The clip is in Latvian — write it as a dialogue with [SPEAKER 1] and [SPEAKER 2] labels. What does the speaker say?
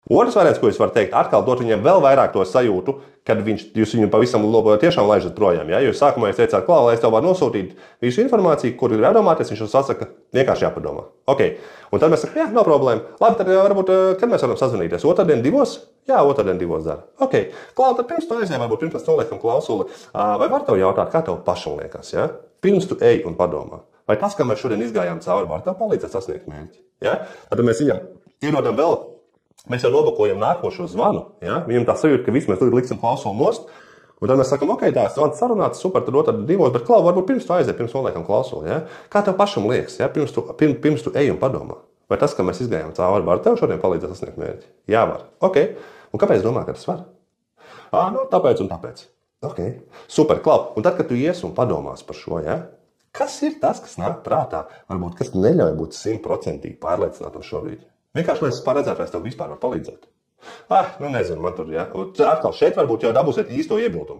[SPEAKER 1] Otrs variants, ko es varu teikt, atkal dot viņiem vēl vairāk to sajūtu, kad jūs viņu pavisam tiešām laižat projām. Ja? Jo sākumā jūs teicāt, lai es tev varu nosūtīt visu informāciju, kur ir jādomāties, viņš sasaka, vienkārši jāpadomā. Okay. Un tad mēs sakām, jā, nav problēma. Labi, tad varbūt, kad mēs varam sazvanīties? Otrdien 2? Jā, otrdien 2 dara. Okay. Klau, tad pirms tu aizējām, varbūt pirms noliekam klausuli, vai var tev jautāt, kā tev pašam liekas, ja? Pirms tu ej un padomā. Vai tas, kā mēs šodien izgājām cauri, var tev palīdzēt sasniegt mērķi? Ja? Tad mēs viņam iedodam vēl. Mēs jau nobakojam nākošo zvanu. Ja? Viņam tā sajūta, ka viss mēs tur liksim klausuli nost. Un tad mēs sakam, ok, tā zvans sarunāts, super, tad otrdien 2, bet Klau, varbūt pirms tu aiziet, pirms noliekam klausuli. Ja? Kā tev pašam liekas, ja? Pirms tu ej un padomā? Vai tas, ka mēs izgājām cauri, var tev šodien palīdzēt sasniegt mērķi? Jā, var. Ok. Un kāpēc domā, ka tas var? Nu, tāpēc un tāpēc. Ok. Super, Klau. Un tad, kad tu ies un padomās par šo, ja? Kas ir tas, kas nāk prātā? Varbūt, kas neļauj būt 100% pārliecinātam šobrīd? Vienkārši, lai es paredzētu, vai es tev vispār var palīdzēt. Nu nezinu, man tur, ja. Atkal šeit varbūt jau dabūsiet īsto iebildumu.